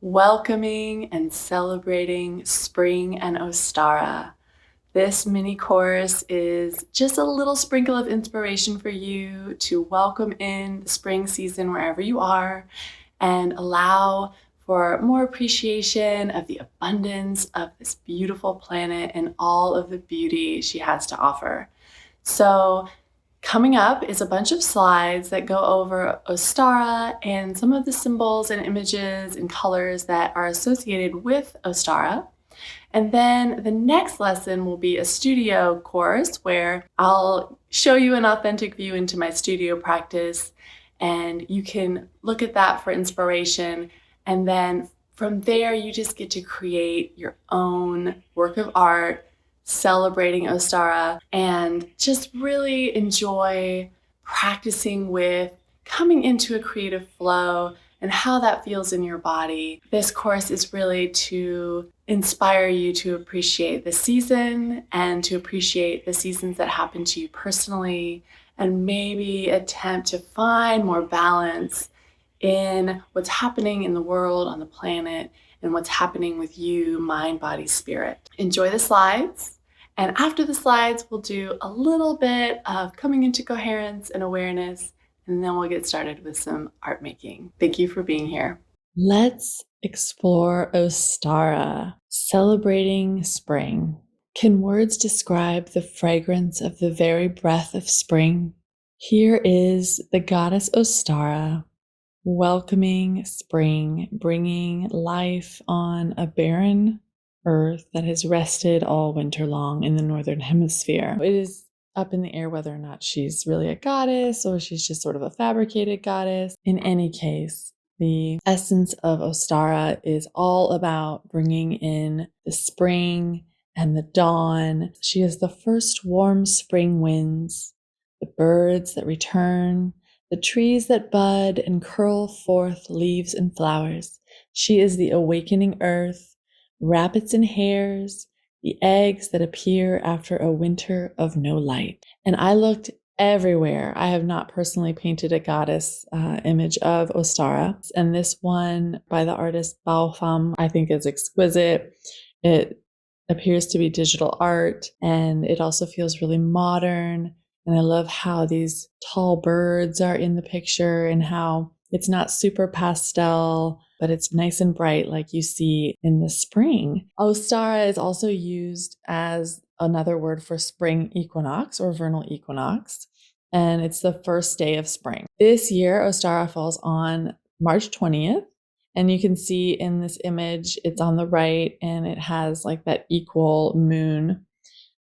welcoming and celebrating spring and Ostara. This mini course is just a little sprinkle of inspiration for you to welcome in the spring season wherever you are and allow for more appreciation of the abundance of this beautiful planet and all of the beauty she has to offer. So coming up is a bunch of slides that go over Ostara and some of the symbols and images and colors that are associated with Ostara. And then the next lesson will be a studio course where I'll show you an authentic view into my studio practice, and you can look at that for inspiration. And then from there, you just get to create your own work of art celebrating Ostara and just really enjoy practicing with coming into a creative flow and how that feels in your body. This course is really to inspire you to appreciate the season and to appreciate the seasons that happen to you personally, and maybe attempt to find more balance in what's happening in the world, on the planet, and what's happening with you, mind, body, spirit. Enjoy the slides. And after the slides, we'll do a little bit of coming into coherence and awareness, and then we'll get started with some art making. Thank you for being here. Let's explore Ostara, celebrating spring. Can words describe the fragrance of the very breath of spring? Here is the goddess Ostara, welcoming spring, bringing life on a barren earth that has rested all winter long in the northern hemisphere. It is up in the air whether or not she's really a goddess or she's just sort of a fabricated goddess. In any case, the essence of Ostara is all about bringing in the spring and the dawn. She is the first warm spring winds, the birds that return, the trees that bud and curl forth leaves and flowers. She is the awakening earth, rabbits and hares, the eggs that appear after a winter of no light. And I looked everywhere. I have not personally painted a goddess image of Ostara. And this one by the artist Baofam, I think is exquisite. It appears to be digital art, and it also feels really modern. And I love how these tall birds are in the picture and how it's not super pastel, but it's nice and bright like you see in the spring. Ostara is also used as another word for spring equinox or vernal equinox, and it's the first day of spring. This year, Ostara falls on March 20th, and you can see in this image, it's on the right, and it has like that equal moon.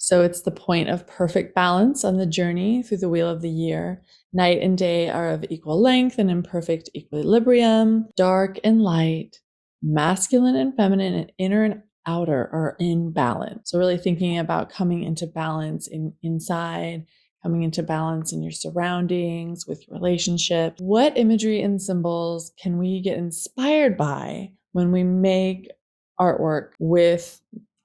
So it's the point of perfect balance on the journey through the wheel of the year. Night and day are of equal length and in perfect equilibrium. Dark and light, masculine and feminine, and inner and outer are in balance. So really thinking about coming into balance inside, coming into balance in your surroundings, with your relationship. What imagery and symbols can we get inspired by when we make artwork with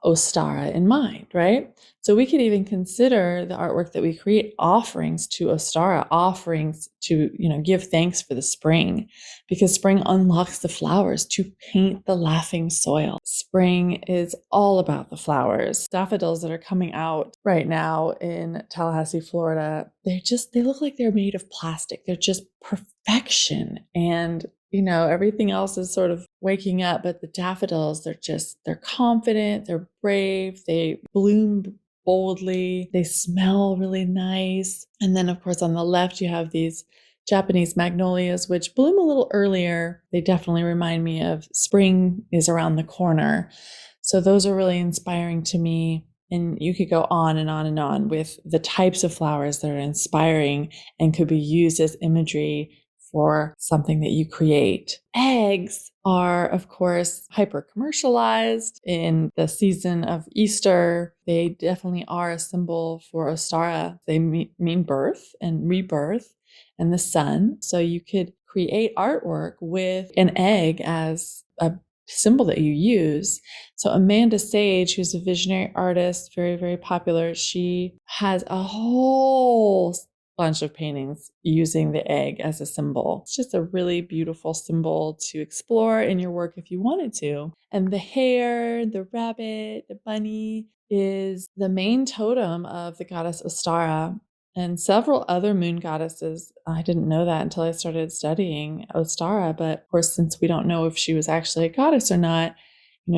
Ostara in mind, right? So we could even consider the artwork that we create offerings to Ostara, offerings to, give thanks for the spring, because spring unlocks the flowers to paint the laughing soil. Spring is all about the flowers. Daffodils that are coming out right now in Tallahassee, Florida, they look like they're made of plastic. They're just perfection. And everything else is sort of waking up, but the daffodils, they're confident, they're brave, they bloom boldly, they smell really nice. And then, of course, on the left, you have these Japanese magnolias, which bloom a little earlier. They definitely remind me of spring is around the corner. So those are really inspiring to me. And you could go on and on and on with the types of flowers that are inspiring and could be used as imagery for something that you create. Eggs are, of course, hyper commercialized in the season of Easter. They definitely are a symbol for Ostara. They mean birth and rebirth and the sun. So you could create artwork with an egg as a symbol that you use. So Amanda Sage, who's a visionary artist, very, very popular, she has a whole bunch of paintings using the egg as a symbol. It's just a really beautiful symbol to explore in your work if you wanted to. And the hare, the rabbit, the bunny is the main totem of the goddess Ostara and several other moon goddesses. I didn't know that until I started studying Ostara, but of course, since we don't know if she was actually a goddess or not,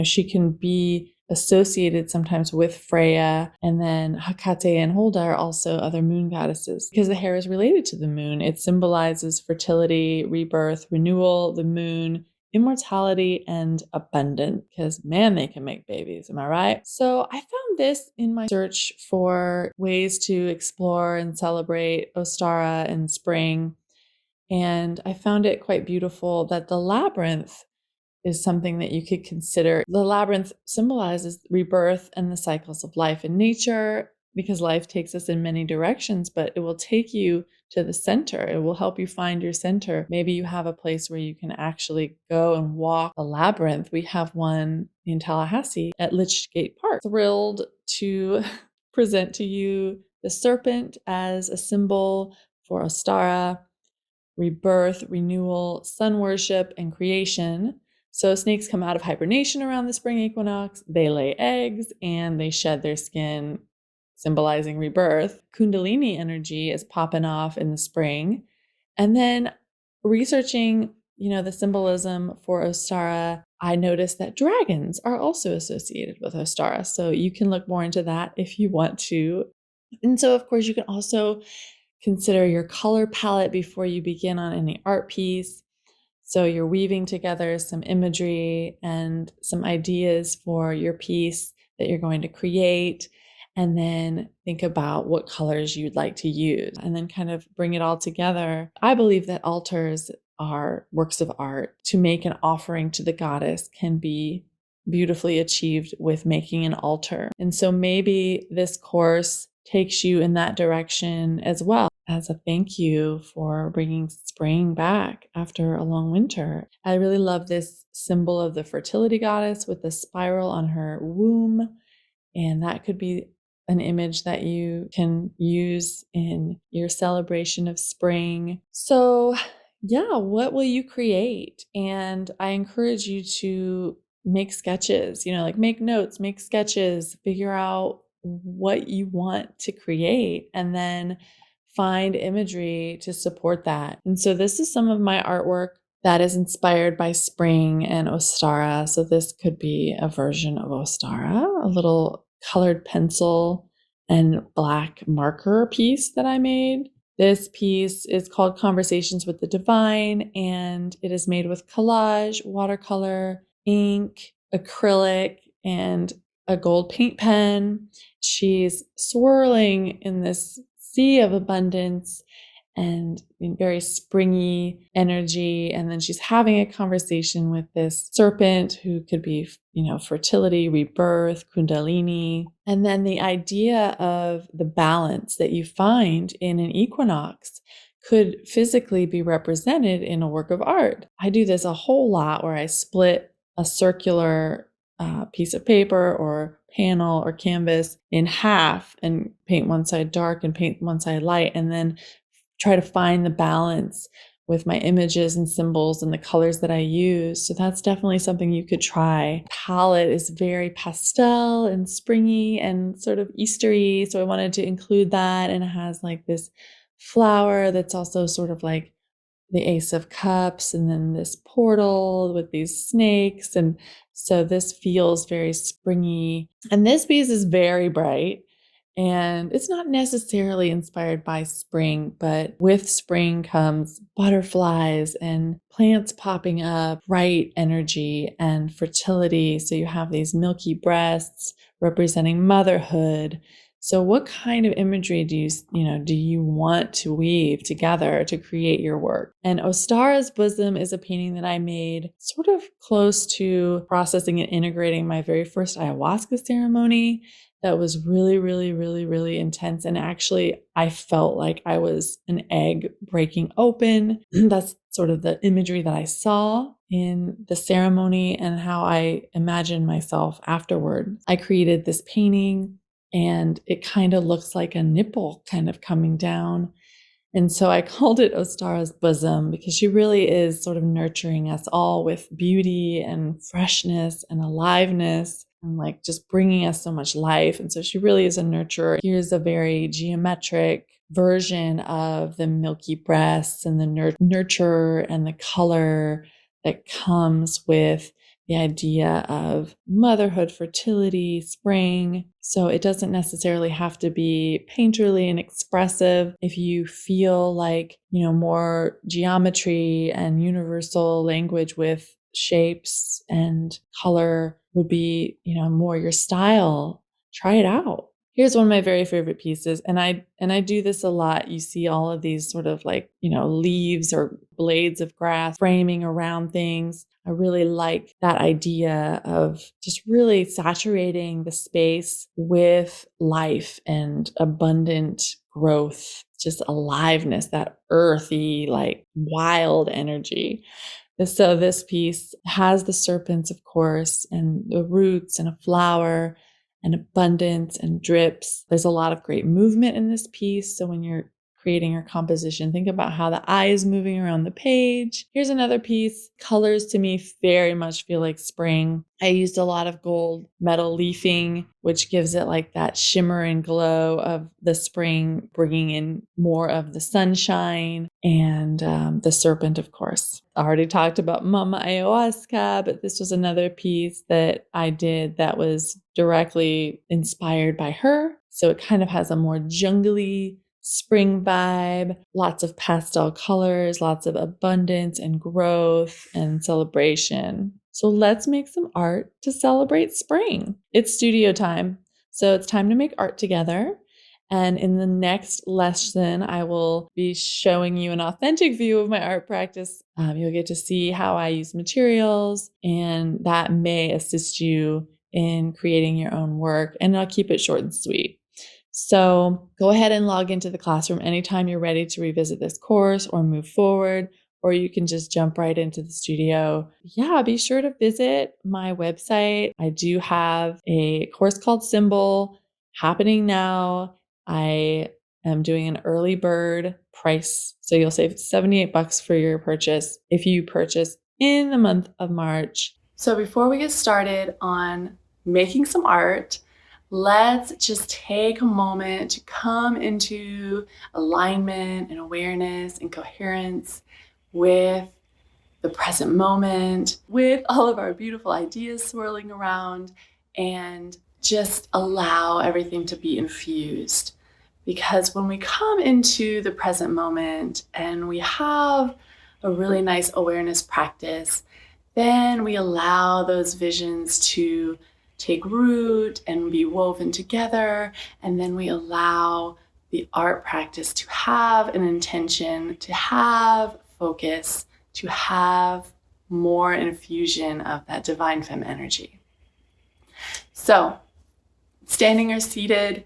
she can be associated sometimes with Freya, and then Hecate and Holda are also other moon goddesses because the hare is related to the moon. It symbolizes fertility, rebirth, renewal, the moon, immortality, and abundance, because man, they can make babies. Am I right? So I found this in my search for ways to explore and celebrate Ostara in spring. And I found it quite beautiful that the labyrinth is something that you could consider. The labyrinth symbolizes rebirth and the cycles of life in nature, because life takes us in many directions, but it will take you to the center. It will help you find your center. Maybe you have a place where you can actually go and walk a labyrinth. We have one in Tallahassee at Litchgate Park. Thrilled to present to you the serpent as a symbol for Ostara, rebirth, renewal, sun worship, and creation. So snakes come out of hibernation around the spring equinox, they lay eggs, and they shed their skin, symbolizing rebirth. Kundalini energy is popping off in the spring. And then researching, the symbolism for Ostara, I noticed that dragons are also associated with Ostara. So you can look more into that if you want to. And so, of course, you can also consider your color palette before you begin on any art piece. So you're weaving together some imagery and some ideas for your piece that you're going to create, and then think about what colors you'd like to use, and then kind of bring it all together. I believe that altars are works of art. To make an offering to the goddess can be beautifully achieved with making an altar. And so maybe this course takes you in that direction as well, as a thank you for bringing spring back after a long winter. I really love this symbol of the fertility goddess with the spiral on her womb. And that could be an image that you can use in your celebration of spring. So, yeah, what will you create? And I encourage you to make sketches, like make notes, make sketches, figure out what you want to create, and then find imagery to support that. And so this is some of my artwork that is inspired by spring and Ostara. So this could be a version of Ostara, a little colored pencil and black marker piece that I made. This piece is called Conversations with the Divine, and it is made with collage, watercolor, ink, acrylic, and a gold paint pen. She's swirling in this sea of abundance and very springy energy. And then she's having a conversation with this serpent who could be, fertility, rebirth, kundalini. And then the idea of the balance that you find in an equinox could physically be represented in a work of art. I do this a whole lot where I split a circular piece of paper or panel or canvas in half and paint one side dark and paint one side light, and then try to find the balance with my images and symbols and the colors that I use. So that's definitely something you could try. Palette is very pastel and springy and sort of Eastery. So I wanted to include that. And it has like this flower that's also sort of like the Ace of Cups, and then this portal with these snakes. And so this feels very springy. And this piece is very bright. And it's not necessarily inspired by spring, but with spring comes butterflies and plants popping up, bright energy and fertility. So you have these milky breasts representing motherhood. So what kind of imagery do you want to weave together to create your work? And Ostara's Bosom is a painting that I made sort of close to processing and integrating my very first ayahuasca ceremony. That was really, really, really, really intense. And actually, I felt like I was an egg breaking open. That's sort of the imagery that I saw in the ceremony and how I imagined myself afterward. I created this painting, and it kind of looks like a nipple kind of coming down. And so I called it Ostara's bosom because she really is sort of nurturing us all with beauty and freshness and aliveness and like just bringing us so much life. And so she really is a nurturer. Here's a very geometric version of the milky breasts and the nurture and the color that comes with the idea of motherhood, fertility, spring. So it doesn't necessarily have to be painterly and expressive. If you feel like, more geometry and universal language with shapes and color would be, more your style, try it out. Here's one of my very favorite pieces. And I do this a lot. You see all of these sort of like, leaves or blades of grass framing around things. I really like that idea of just really saturating the space with life and abundant growth, just aliveness, that earthy, like wild energy. So this piece has the serpents, of course, and the roots and a flower and abundance and drips. There's a lot of great movement in this piece. So when you're creating your composition, think about how the eye is moving around the page. Here's another piece. Colors to me very much feel like spring. I used a lot of gold metal leafing, which gives it like that shimmer and glow of the spring, bringing in more of the sunshine and the serpent, of course. I already talked about Mama Ayahuasca, but this was another piece that I did that was directly inspired by her. So it kind of has a more jungly spring vibe, lots of pastel colors, lots of abundance and growth and celebration. So let's make some art to celebrate spring. It's studio time. So it's time to make art together. And in the next lesson, I will be showing you an authentic view of my art practice. You'll get to see how I use materials, and that may assist you in creating your own work. And I'll keep it short and sweet. So go ahead and log into the classroom anytime you're ready to revisit this course or move forward, or you can just jump right into the studio. Yeah, be sure to visit my website. I do have a course called Symbol happening now. I am doing an early bird price. So you'll save $78 for your purchase if you purchase in the month of March. So before we get started on making some art, let's just take a moment to come into alignment and awareness and coherence with the present moment, with all of our beautiful ideas swirling around, and just allow everything to be infused. Because when we come into the present moment and we have a really nice awareness practice, then we allow those visions to take root and be woven together. And then we allow the art practice to have an intention, to have focus, to have more infusion of that divine femme energy. So, standing or seated,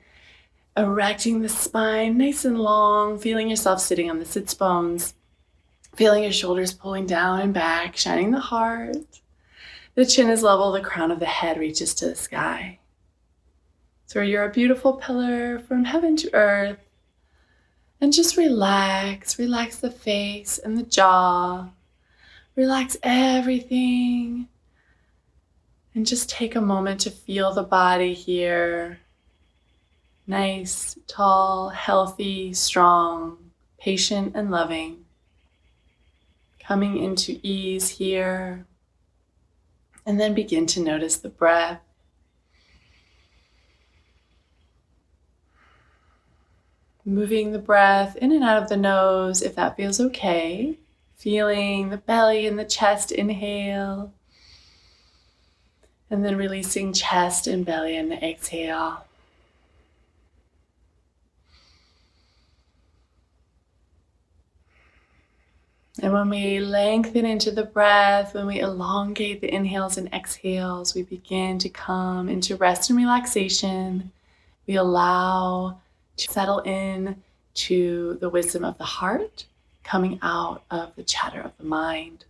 erecting the spine nice and long, feeling yourself sitting on the sits bones, feeling your shoulders pulling down and back, shining the heart. The chin is level, the crown of the head reaches to the sky. So you're a beautiful pillar from heaven to earth. And just relax the face and the jaw. Relax everything. And just take a moment to feel the body here. Nice, tall, healthy, strong, patient, and loving. Coming into ease here. And then begin to notice the breath. Moving the breath in and out of the nose if that feels okay. Feeling the belly and the chest inhale. And then releasing chest and belly in the exhale. And when we lengthen into the breath, when we elongate the inhales and exhales, we begin to come into rest and relaxation. We allow to settle in to the wisdom of the heart, coming out of the chatter of the mind.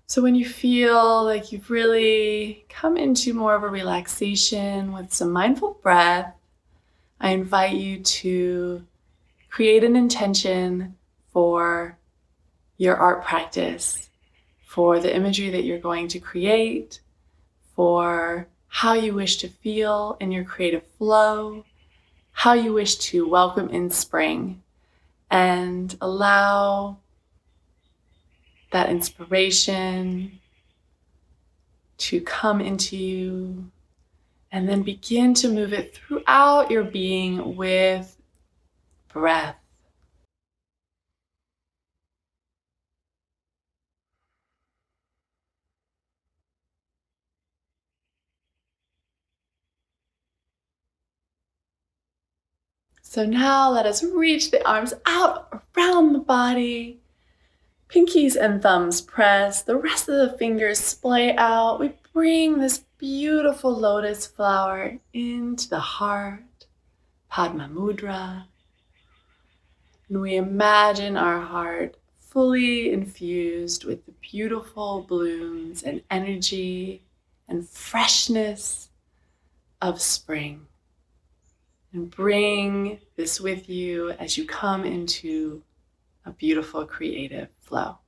So when you feel like you've really come into more of a relaxation with some mindful breath, I invite you to create an intention for your art practice, for the imagery that you're going to create, for how you wish to feel in your creative flow, how you wish to welcome in spring, and allow that inspiration to come into you, and then begin to move it throughout your being with breath. So now let us reach the arms out around the body. Pinkies and thumbs press, the rest of the fingers splay out. We bring this beautiful lotus flower into the heart, Padma Mudra. And we imagine our heart fully infused with the beautiful blooms and energy and freshness of spring. And bring this with you as you come into a beautiful creative flow.